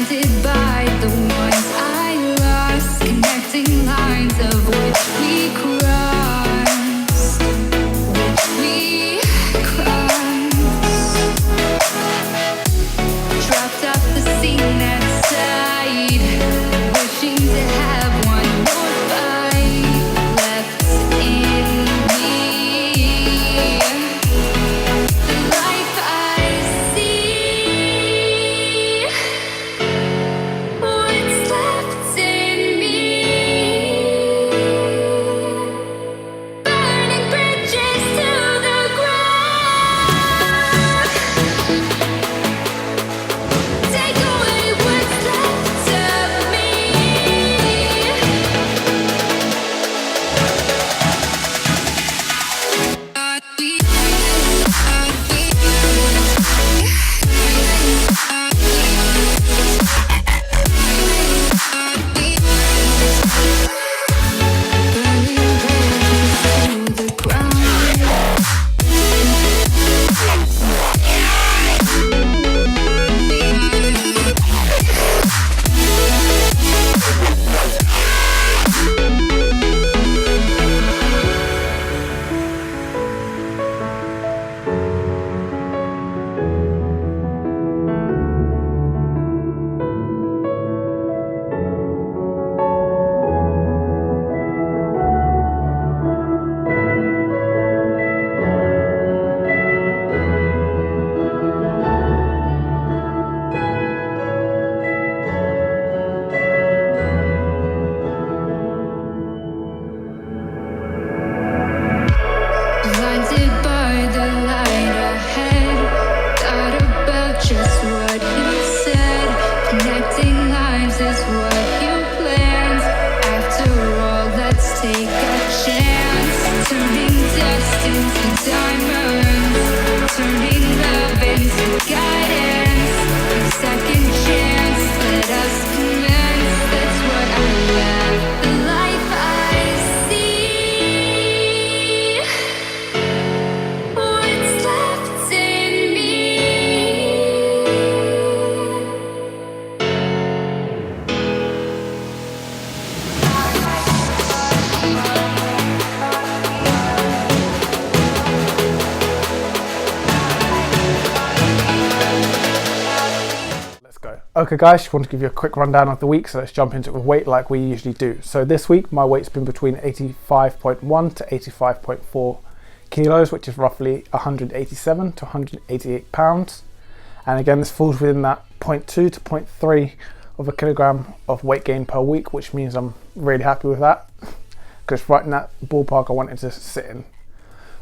blinded by the ones I lost, connecting lines of which we cross, which we cross. Dropped off the scene outside, wishing to have one more fight left in me. The life I see, what's left in me. Burning bridges to the ground. Take away what's left of me. Burning bridges to the ground. Blinded by the light ahead, thought about just what you said. Connecting lives is what you planned. After all, let's take a chance. Turning dust into diamonds, turning love into guidance. A second chance, let us commence. That's what I love. The life I see, what's left in me. Let's go. Okay guys, just want to give you a quick rundown of the week, so let's jump into it with weight like we usually do. So this week my weight's been between 85.1 to 85.4 kilos, which is roughly 187 to 188 pounds. And again, this falls within that 0.2 to 0.3 of a kilogram of weight gain per week, which means I'm really happy with that, because it's right in that ballpark I wanted to sit in.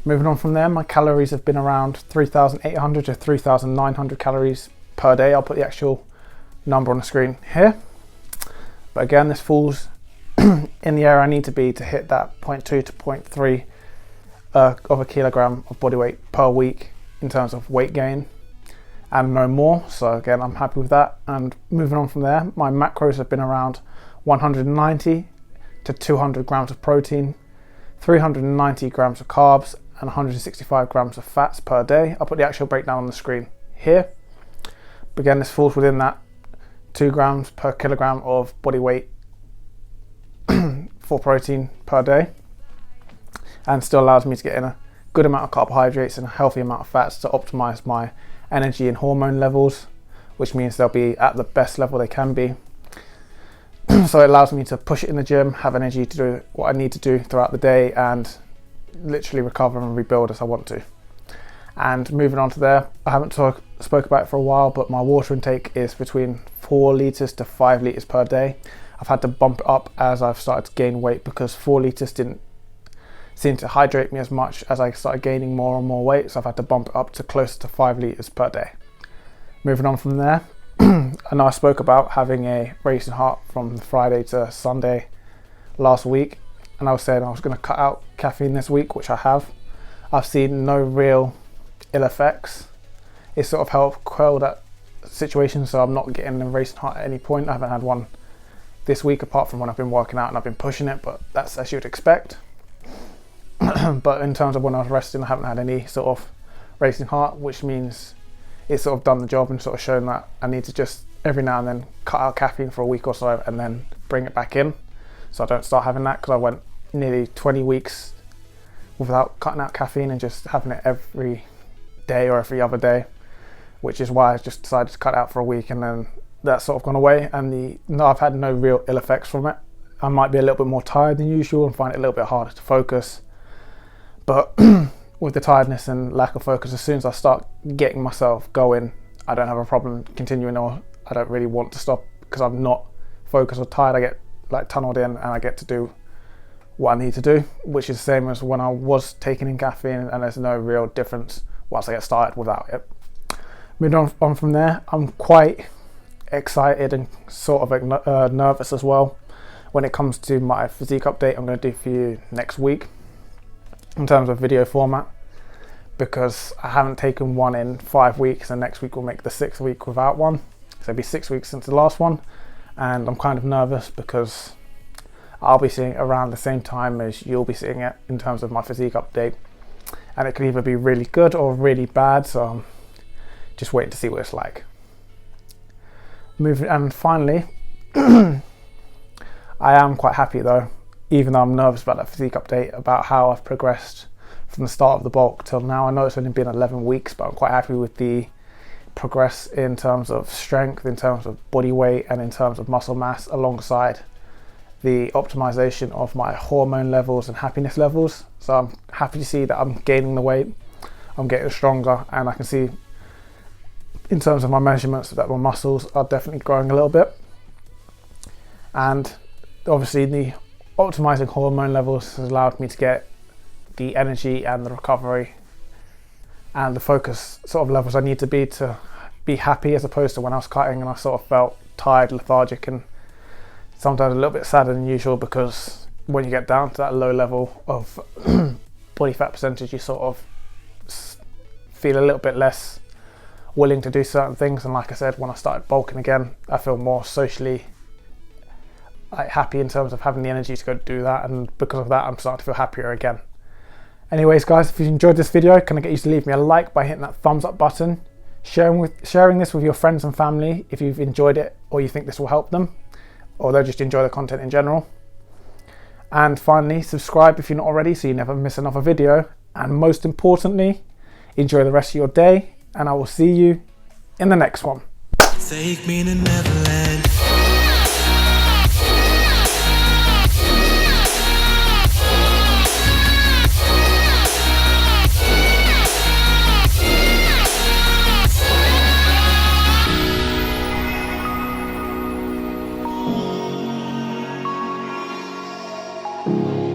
Moving on from there, my calories have been around 3,800 to 3,900 calories per day. I'll put the actual number on the screen here. But again, this falls in the area I need to be to hit that 0.2 to 0.3 of a kilogram of body weight per week in terms of weight gain, and no more. So again, I'm happy with that. And moving on from there, my macros have been around 190 to 200 grams of protein, 390 grams of carbs, and 165 grams of fats per day. I'll put the actual breakdown on the screen here. But again, this falls within that 2 grams per kilogram of body weight for protein per day, and still allows me to get in a good amount of carbohydrates and a healthy amount of fats to optimize my energy and hormone levels, which means they'll be at the best level they can be. So it allows me to push it in the gym, have energy to do what I need to do throughout the day, and literally recover and rebuild as I want to. And moving on to there, I haven't spoke about it for a while, but my water intake is between 4 litres to 5 litres per day. I've had to bump it up as I've started to gain weight, because 4 litres didn't seem to hydrate me as much as I started gaining more and more weight, so I've had to bump it up to close to 5 litres per day. Moving on from there, I know I spoke about having a racing heart from Friday to Sunday last week, and I was saying I was going to cut out caffeine this week, which I have. I've seen no real ill effects. It sort of helped quell that situation, so I'm not getting a racing heart at any point. I haven't had one this week, apart from when I've been working out and I've been pushing it, but that's as you'd expect. But in terms of when I was resting, I haven't had any sort of racing heart, which means it's sort of done the job and sort of shown that I need to just every now and then cut out caffeine for a week or so and then bring it back in, so I don't start having that, because I went nearly 20 weeks without cutting out caffeine and just having it every day or every other day, which is why I just decided to cut it out for a week, and then that's sort of gone away, and I've had no real ill effects from it. I might be a little bit more tired than usual and find it a little bit harder to focus, but with the tiredness and lack of focus, as soon as I start getting myself going, I don't have a problem continuing, or I don't really want to stop because I'm not focused or tired. I get like tunneled in and I get to do what I need to do, which is the same as when I was taking in caffeine, and there's no real difference once I get started without it. Moving on from there, I'm quite excited and sort of nervous as well when it comes to my physique update I'm going to do for you next week in terms of video format, because I haven't taken one in 5 weeks, and next week will make the 6th week without one, so it'll be 6 weeks since the last one, and I'm kind of nervous because I'll be seeing it around the same time as you'll be seeing it in terms of my physique update, and it could either be really good or really bad, so I'm just waiting to see what it's like. And finally, I am quite happy though, even though I'm nervous about that physique update, about how I've progressed from the start of the bulk till now. I know it's only been 11 weeks, but I'm quite happy with the progress in terms of strength, in terms of body weight, and in terms of muscle mass, alongside the optimization of my hormone levels and happiness levels. So I'm happy to see that I'm gaining the weight, I'm getting stronger, and I can see in terms of my measurements that my muscles are definitely growing a little bit. And obviously the optimizing hormone levels has allowed me to get the energy and the recovery and the focus sort of levels I need to be happy, as opposed to when I was cutting and I sort of felt tired, lethargic, and sometimes a little bit sadder than usual, because when you get down to that low level of body fat percentage, you sort of feel a little bit less willing to do certain things. And like I said, when I started bulking again, I feel more socially happy in terms of having the energy to go do that, and because of that I'm starting to feel happier again. Anyways guys, if you enjoyed this video, can I get you to leave me a like by hitting that thumbs up button, sharing this with your friends and family if you've enjoyed it or you think this will help them, or they'll just enjoy the content in general. And finally, subscribe if you're not already, so you never miss another video. And most importantly, enjoy the rest of your day, and I will see you in the next one. Take me to Neverland.